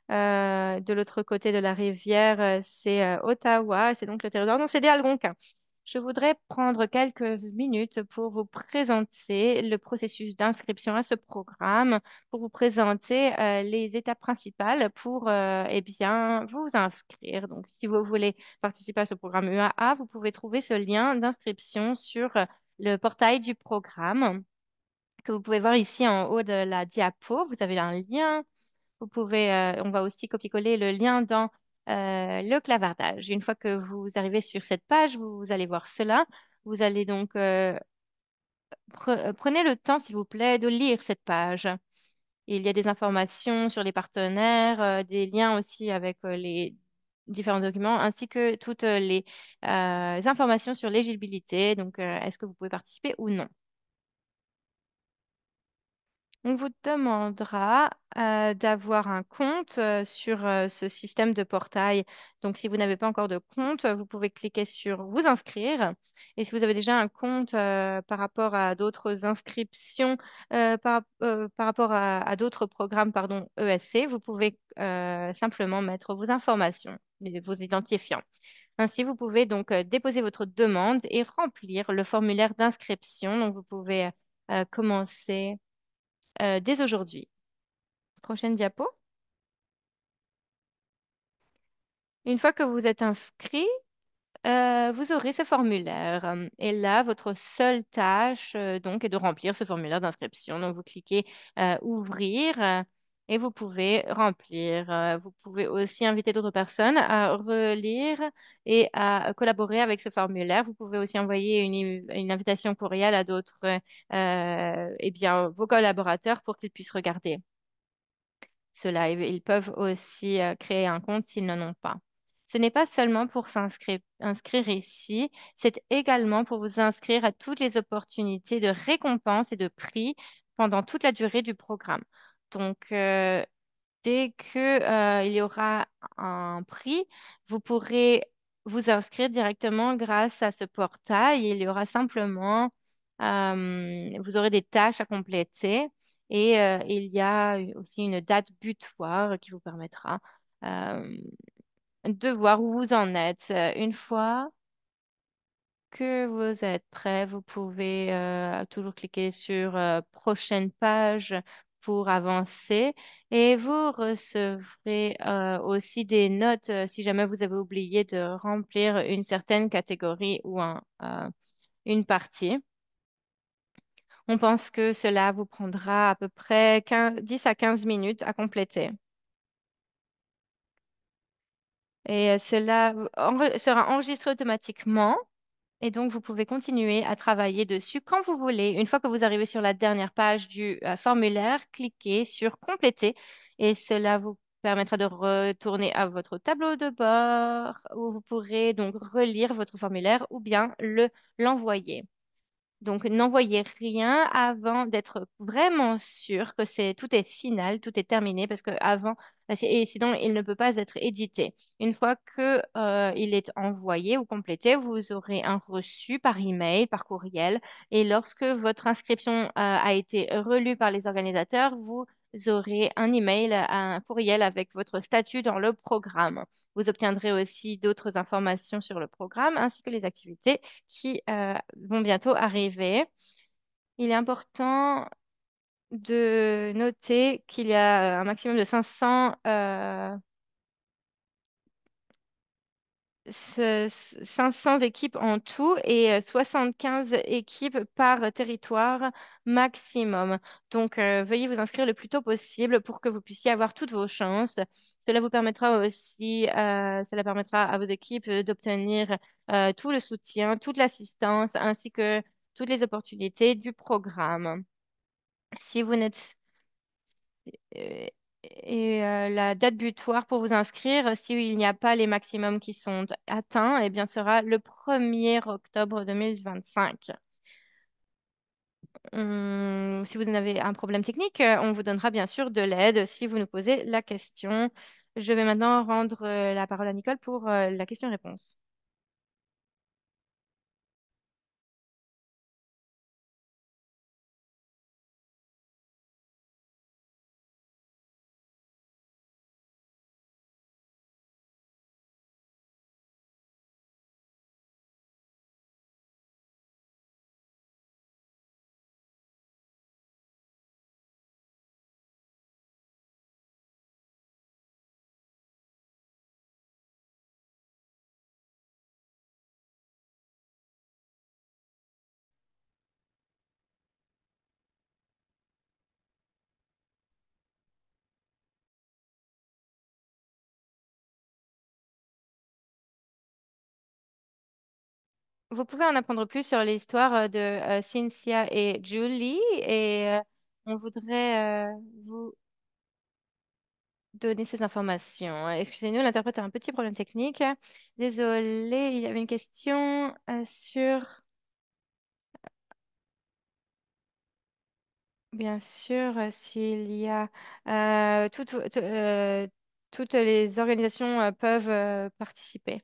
De l'autre côté de la rivière, c'est Ottawa, c'est donc le territoire. Non, c'est des Algonquins. Je voudrais prendre quelques minutes pour vous présenter le processus d'inscription à ce programme, pour vous présenter les étapes principales pour eh bien, vous inscrire. Donc, si vous voulez participer à ce programme UAA, vous pouvez trouver ce lien d'inscription sur le portail du programme que vous pouvez voir ici en haut de la diapo. Vous avez un lien. On va aussi copier-coller le lien dans le clavardage. Une fois que vous arrivez sur cette page, vous allez voir cela. Vous allez donc prenez le temps, s'il vous plaît, de lire cette page. Il y a des informations sur les partenaires, des liens aussi avec les différents documents, ainsi que toutes les informations sur l'éligibilité. Donc, est-ce que vous pouvez participer ou non? On vous demandera d'avoir un compte sur ce système de portail. Donc, si vous n'avez pas encore de compte, vous pouvez cliquer sur vous inscrire. Et si vous avez déjà un compte par rapport à d'autres inscriptions, par rapport à d'autres programmes, pardon, ESC, vous pouvez simplement mettre vos informations, vos identifiants. Ainsi, vous pouvez donc déposer votre demande et remplir le formulaire d'inscription. Donc, vous pouvez commencer dès aujourd'hui. Prochaine diapo. Une fois que vous êtes inscrit, vous aurez ce formulaire. Et là, votre seule tâche, donc, est de remplir ce formulaire d'inscription. Donc, vous cliquez Ouvrir et vous pouvez remplir. Vous pouvez aussi inviter d'autres personnes à relire et à collaborer avec ce formulaire. Vous pouvez aussi envoyer une invitation courriel à d'autres, eh bien, vos collaborateurs pour qu'ils puissent regarder cela. Ils peuvent aussi créer un compte s'ils n'en ont pas. Ce n'est pas seulement pour inscrire ici, c'est également pour vous inscrire à toutes les opportunités de récompense et de prix pendant toute la durée du programme. Donc, dès que, il y aura un prix, vous pourrez vous inscrire directement grâce à ce portail. Il y aura simplement, vous aurez des tâches à compléter et il y a aussi une date butoir qui vous permettra euh, de voir où vous en êtes. Une fois que vous êtes prêt, vous pouvez toujours cliquer sur prochaine page pour avancer et vous recevrez aussi des notes si jamais vous avez oublié de remplir une certaine catégorie ou une partie. On pense que cela vous prendra à peu près 10 à 15 minutes à compléter. Et cela sera enregistré automatiquement. Et donc, vous pouvez continuer à travailler dessus quand vous voulez. Une fois que vous arrivez sur la dernière page du formulaire, cliquez sur Compléter et cela vous permettra de retourner à votre tableau de bord où vous pourrez donc relire votre formulaire ou bien l'envoyer. Donc, n'envoyez rien avant d'être vraiment sûr que tout est final, tout est terminé, parce que avant, et sinon, il ne peut pas être édité. Une fois que, il est envoyé ou complété, vous aurez un reçu par email, par courriel, et lorsque votre inscription, a été relue par les organisateurs, vous aurez un email, un courriel avec votre statut dans le programme. Vous obtiendrez aussi d'autres informations sur le programme ainsi que les activités qui vont bientôt arriver. Il est important de noter qu'il y a un maximum de 500, 500 équipes en tout et 75 équipes par territoire maximum. Donc, veuillez vous inscrire le plus tôt possible pour que vous puissiez avoir toutes vos chances. Cela vous permettra aussi, cela permettra à vos équipes d'obtenir tout le soutien, toute l'assistance ainsi que toutes les opportunités du programme. Si vous n'êtes euh, la date butoir pour vous inscrire, s'il n'y a pas les maximums qui sont atteints, eh bien, sera le 1er octobre 2025. Si vous en avez un problème technique, on vous donnera bien sûr de l'aide si vous nous posez la question. Je vais maintenant rendre la parole à Nicole pour la question-réponse. Vous pouvez en apprendre plus sur l'histoire de Cynthia et Julie et on voudrait vous donner ces informations. Excusez-nous, l'interprète a un petit problème technique. Désolée, il y avait une question sur, bien sûr, s'il y a toutes les organisations peuvent participer.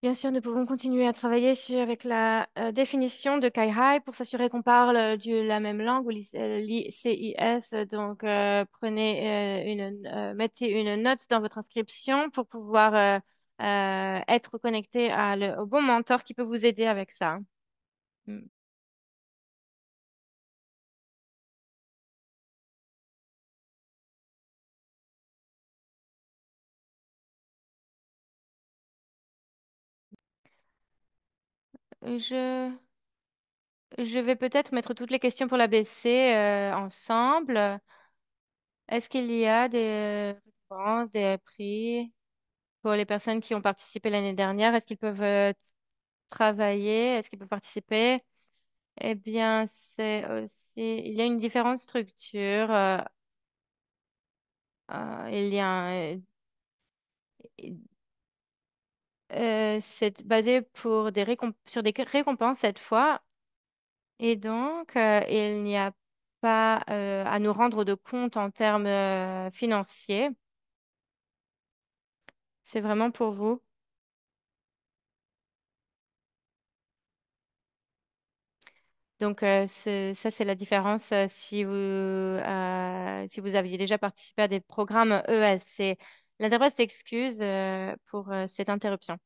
Bien sûr, nous pouvons continuer à travailler avec la définition de Kai-Hai pour s'assurer qu'on parle la même langue ou l'ICIS. Donc, mettez une note dans votre inscription pour pouvoir être connecté au bon mentor qui peut vous aider avec ça. Mm. Je, je vais peut-être mettre toutes les questions pour l'ABC ensemble. Est-ce qu'il y a des récompenses, des prix pour les personnes qui ont participé l'année dernière? Est-ce qu'ils peuvent travailler? Est-ce qu'ils peuvent participer? Eh bien, c'est aussi, il y a une différente structure. Il y a c'est basé sur des récompenses cette fois. Et donc, il n'y a pas à nous rendre de compte en termes financiers. C'est vraiment pour vous. Donc, ça, c'est la différence si vous aviez déjà participé à des programmes ES. L'interprète s'excuse pour cette interruption.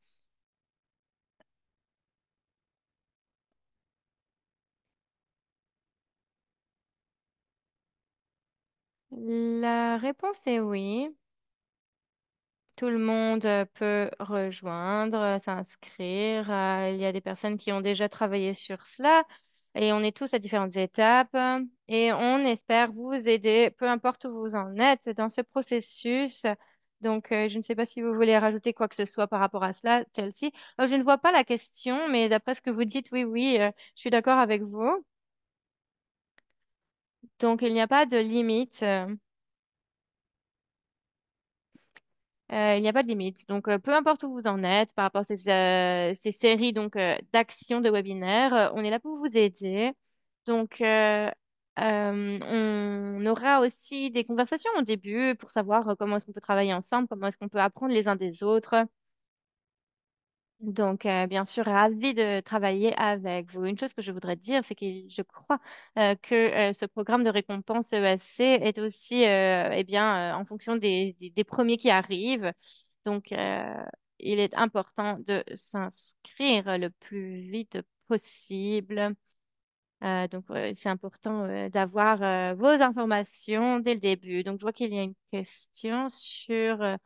La réponse est oui. Tout le monde peut rejoindre, s'inscrire. Il y a des personnes qui ont déjà travaillé sur cela et on est tous à différentes étapes et on espère vous aider, peu importe où vous en êtes dans ce processus. Donc, je ne sais pas si vous voulez rajouter quoi que ce soit par rapport à cela, Chelsea. Je ne vois pas la question, mais d'après ce que vous dites, oui, oui, je suis d'accord avec vous. Donc, il n'y a pas de limite. Il n'y a pas de limite. Donc, peu importe où vous en êtes par rapport à ces séries d'actions de webinaires, on est là pour vous aider. Donc, on aura aussi des conversations au début pour savoir comment est-ce qu'on peut travailler ensemble, comment est-ce qu'on peut apprendre les uns des autres. Donc, bien sûr, ravie de travailler avec vous. Une chose que je voudrais dire, c'est que je crois que ce programme de récompense ESC est aussi eh bien, en fonction des premiers qui arrivent. Donc, il est important de s'inscrire le plus vite possible. C'est important d'avoir vos informations dès le début. Donc, je vois qu'il y a une question sur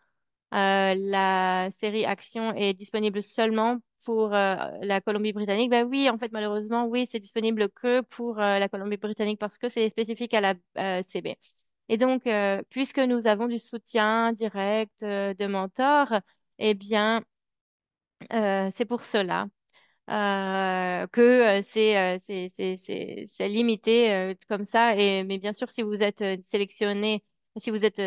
la série Action est disponible seulement pour la Colombie-Britannique. Ben oui, en fait, malheureusement, oui, c'est disponible que pour la Colombie-Britannique parce que c'est spécifique à la CB. Et donc, puisque nous avons du soutien direct de mentors, eh bien, c'est pour cela que c'est limité comme ça. Mais bien sûr, si vous êtes sélectionné, si vous êtes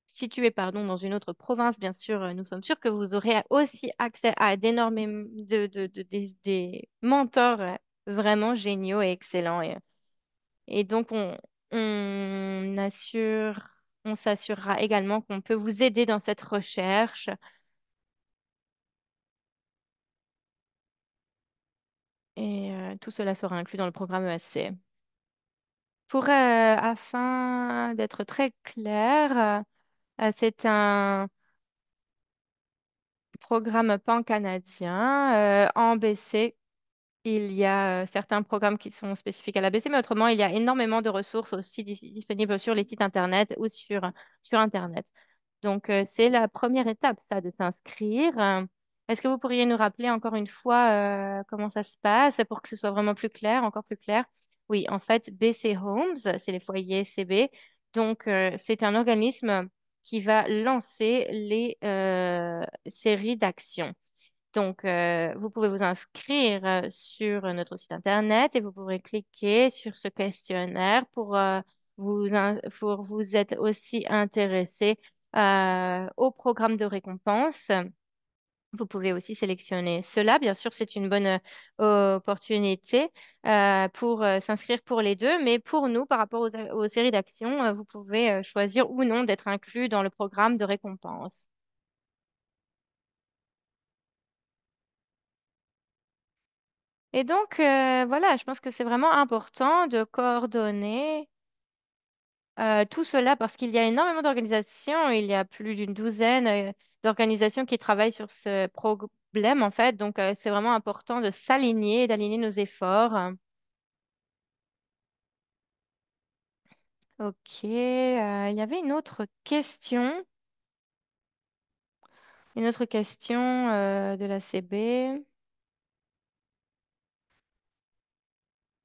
situé pardon, dans une autre province, bien sûr, nous sommes sûrs que vous aurez aussi accès à d'énormément des mentors vraiment géniaux et excellents. Et donc, on s'assurera également qu'on peut vous aider dans cette recherche et tout cela sera inclus dans le programme ESC. Afin d'être très clair, c'est un programme pan-canadien en BC. Il y a certains programmes qui sont spécifiques à la l'ABC, mais autrement, il y a énormément de ressources aussi disponibles sur les sites Internet ou sur Internet. Donc, c'est la première étape, ça, de s'inscrire. Est-ce que vous pourriez nous rappeler encore une fois comment ça se passe pour que ce soit vraiment plus clair, encore plus clair? Oui, en fait, BC Homes, c'est les foyers CB. Donc, c'est un organisme qui va lancer les séries d'actions. Donc, vous pouvez vous inscrire sur notre site internet et vous pourrez cliquer sur ce questionnaire pour vous être aussi intéressé au programme de récompense. Vous pouvez aussi sélectionner cela. Bien sûr, c'est une bonne opportunité pour s'inscrire pour les deux, mais pour nous, par rapport aux séries d'actions, vous pouvez choisir ou non d'être inclus dans le programme de récompense. Et donc, voilà, je pense que c'est vraiment important de coordonner tout cela parce qu'il y a énormément d'organisations. Il y a plus d'une douzaine d'organisations qui travaillent sur ce problème, en fait. Donc, c'est vraiment important de s'aligner, d'aligner nos efforts. Ok, il y avait une autre question de la CB.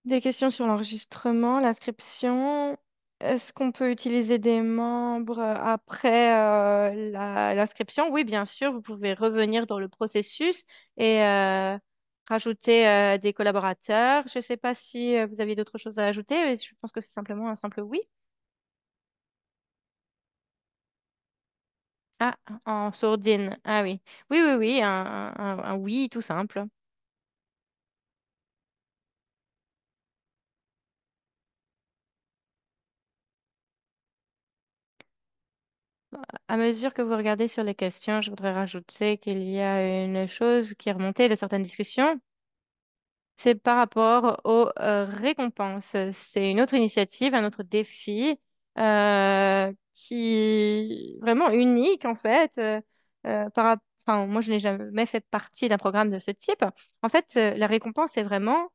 Des questions sur l'enregistrement, l'inscription. Est-ce qu'on peut utiliser des membres après l'inscription? Oui, bien sûr, vous pouvez revenir dans le processus et rajouter des collaborateurs. Je ne sais pas si vous aviez d'autres choses à ajouter, mais je pense que c'est simplement un simple oui. Ah, en sourdine. Ah oui. Oui, oui, oui, un oui tout simple. À mesure que vous regardez sur les questions, je voudrais rajouter qu'il y a une chose qui est remontée de certaines discussions. C'est par rapport aux récompenses. C'est une autre initiative, un autre défi qui est vraiment unique en fait. Enfin, moi, je n'ai jamais fait partie d'un programme de ce type. En fait, la récompense est vraiment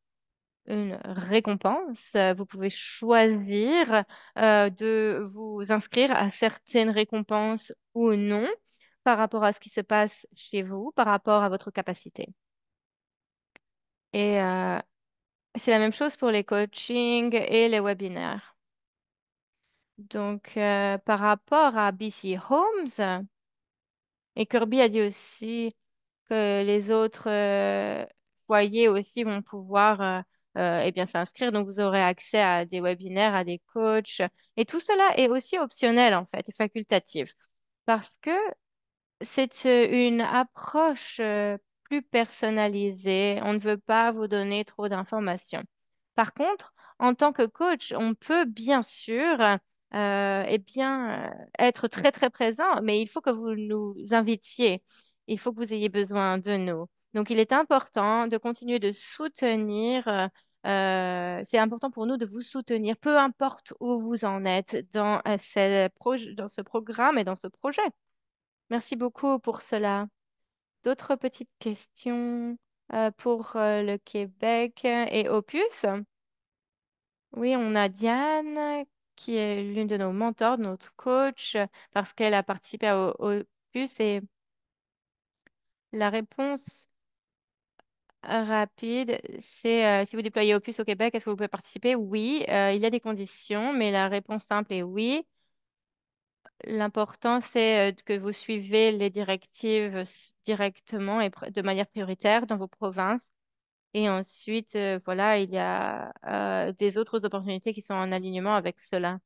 une récompense. Vous pouvez choisir de vous inscrire à certaines récompenses ou non par rapport à ce qui se passe chez vous, par rapport à votre capacité. Et c'est la même chose pour les coachings et les webinaires. Donc, par rapport à BC Homes, et Kirby a dit aussi que les autres foyers aussi vont pouvoir eh bien, s'inscrire. Donc, vous aurez accès à des webinaires, à des coachs. Et tout cela est aussi optionnel, en fait, et facultatif. Parce que c'est une approche plus personnalisée. On ne veut pas vous donner trop d'informations. Par contre, en tant que coach, on peut bien sûr eh bien, être très, très présent, mais il faut que vous nous invitiez. Il faut que vous ayez besoin de nous. Donc, il est important de continuer de soutenir. C'est important pour nous de vous soutenir, peu importe où vous en êtes dans, dans ce programme et dans ce projet. Merci beaucoup pour cela. D'autres petites questions pour le Québec et Opus? Oui, on a Diane qui est l'une de nos mentors, de notre coach, parce qu'elle a participé à Opus et la réponse rapide, c'est si vous déployez Opus au Québec, est-ce que vous pouvez participer? Oui, il y a des conditions, mais la réponse simple est oui. L'important, c'est que vous suivez les directives directement et de manière prioritaire dans vos provinces. Et ensuite, voilà, il y a des autres opportunités qui sont en alignement avec cela.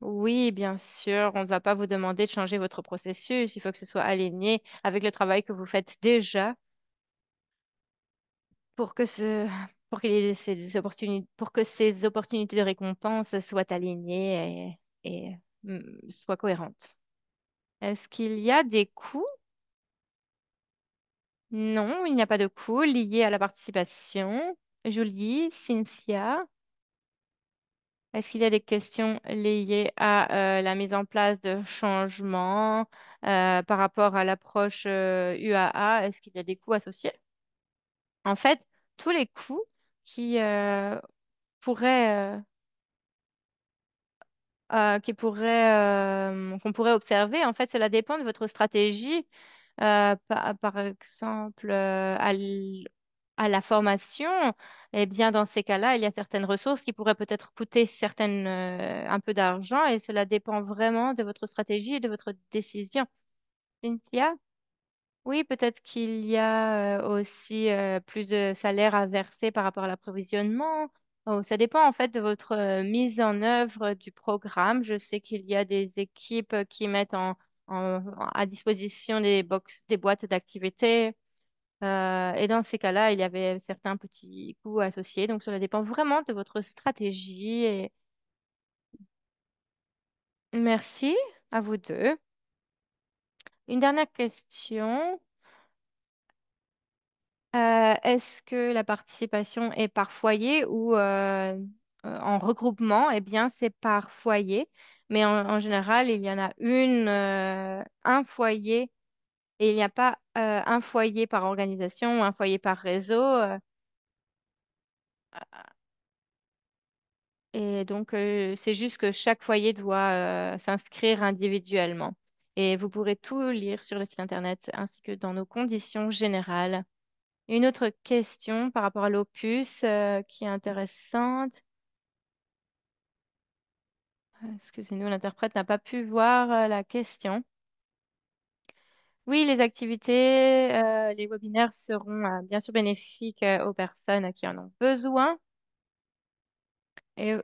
Oui, bien sûr, on ne va pas vous demander de changer votre processus. Il faut que ce soit aligné avec le travail que vous faites déjà pour que pour qu'il y ait ces opportunités, pour que ces opportunités de récompense soient alignées et soient cohérentes. Est-ce qu'il y a des coûts? Non, il n'y a pas de coût lié à la participation. Julie, Cynthia, est-ce qu'il y a des questions liées à la mise en place de changements par rapport à l'approche UAA? Est-ce qu'il y a des coûts associés? En fait, tous les coûts qui pourraient qu'on pourrait observer. En fait, cela dépend de votre stratégie. Par exemple, à la formation, eh bien, dans ces cas-là, il y a certaines ressources qui pourraient peut-être coûter un peu d'argent et cela dépend vraiment de votre stratégie et de votre décision. Cynthia? Oui, peut-être qu'il y a aussi plus de salaire à verser par rapport à l'approvisionnement. Oh, ça dépend en fait de votre mise en œuvre du programme. Je sais qu'il y a des équipes qui mettent à disposition des boîtes d'activités. Et dans ces cas-là, il y avait certains petits coûts associés. Donc, cela dépend vraiment de votre stratégie. Et merci à vous deux. Une dernière question. Est-ce que la participation est par foyer ou en regroupement? Eh bien, c'est par foyer, mais en général, il y en a un foyer et il n'y a pas un foyer par organisation ou un foyer par réseau. Et donc, c'est juste que chaque foyer doit s'inscrire individuellement. Et vous pourrez tout lire sur le site internet ainsi que dans nos conditions générales. Une autre question par rapport à l'opus qui est intéressante. Excusez-nous, l'interprète n'a pas pu voir la question. Oui, les activités, les webinaires seront bien sûr bénéfiques aux personnes qui en ont besoin et,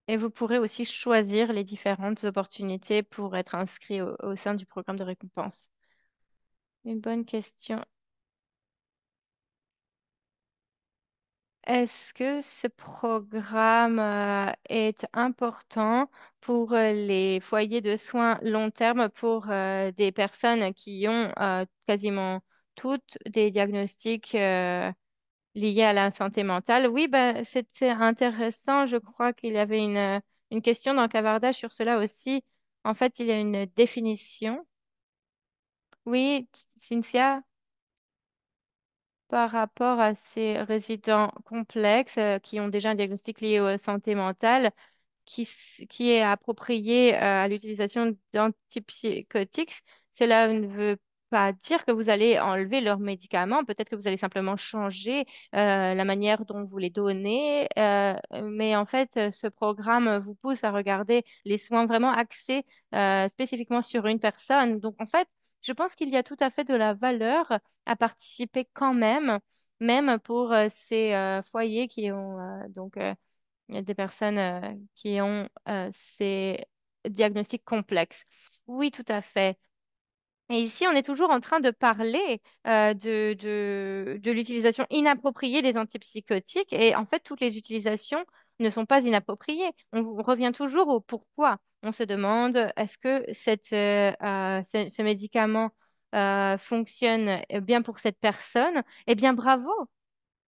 et vous pourrez aussi choisir les différentes opportunités pour être inscrit au sein du programme de récompense. Une bonne question. Est-ce que ce programme est important pour les foyers de soins long terme pour des personnes qui ont quasiment toutes des diagnostics liés à la santé mentale? Oui, ben, c'était intéressant. Je crois qu'il y avait une question dans le clavardage sur cela aussi. En fait, il y a une définition. Oui, Cynthia, par rapport à ces résidents complexes qui ont déjà un diagnostic lié aux santé mentale, qui est approprié à l'utilisation d'antipsychotiques, cela ne veut pas dire que vous allez enlever leurs médicaments. Peut-être que vous allez simplement changer la manière dont vous les donnez. Mais en fait, ce programme vous pousse à regarder les soins vraiment axés spécifiquement sur une personne. Donc, en fait, je pense qu'il y a tout à fait de la valeur à participer quand même, même pour ces foyers qui ont il y a des personnes qui ont ces diagnostics complexes. Oui, tout à fait. Et ici, on est toujours en train de parler de l'utilisation inappropriée des antipsychotiques. Et en fait, toutes les utilisations ne sont pas inappropriées. On revient toujours au pourquoi. On se demande, est-ce que ce médicament fonctionne bien pour cette personne? Eh bien, bravo.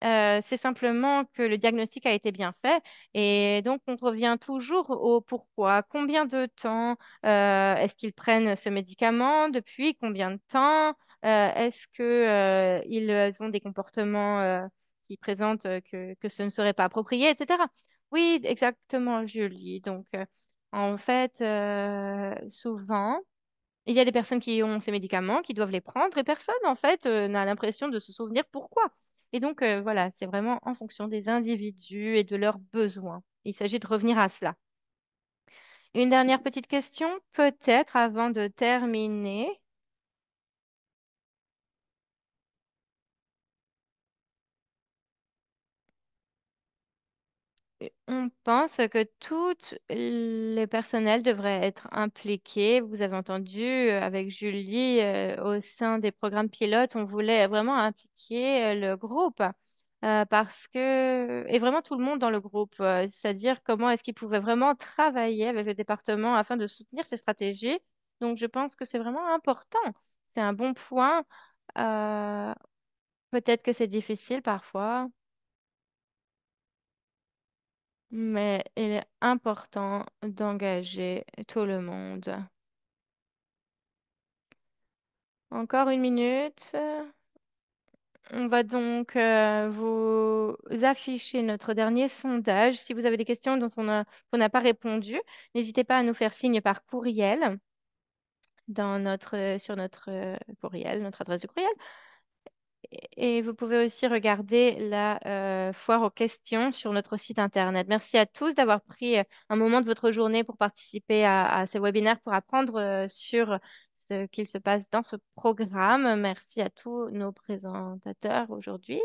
C'est simplement que le diagnostic a été bien fait et donc on revient toujours au pourquoi. Combien de temps est-ce qu'ils prennent ce médicament? Depuis combien de temps? Est-ce que ils ont des comportements qui présentent que ce ne serait pas approprié, etc. Oui, exactement, Julie. Donc en fait, souvent. Il y a des personnes qui ont ces médicaments, qui doivent les prendre, et personne, en fait, n'a l'impression de se souvenir pourquoi. Et donc, voilà, c'est vraiment en fonction des individus et de leurs besoins. Il s'agit de revenir à cela. Une dernière petite question, peut-être avant de terminer. On pense que toutes les personnels devraient être impliqués. Vous avez entendu avec Julie, au sein des programmes pilotes, on voulait vraiment impliquer le groupe parce que, et vraiment tout le monde dans le groupe, c'est-à-dire comment est-ce qu'ils pouvaient vraiment travailler avec le département afin de soutenir ces stratégies. Donc, je pense que c'est vraiment important. C'est un bon point. Euh, Peut-être que c'est difficile parfois. Mais il est important d'engager tout le monde. Encore une minute. On va donc vous afficher notre dernier sondage. Si vous avez des questions dont qu'on n'a pas répondu, n'hésitez pas à nous faire signe par courriel sur notre courriel, notre adresse de courriel. Et vous pouvez aussi regarder la foire aux questions sur notre site internet. Merci à tous d'avoir pris un moment de votre journée pour participer à ces webinaires, pour apprendre sur ce qu'il se passe dans ce programme. Merci à tous nos présentateurs aujourd'hui.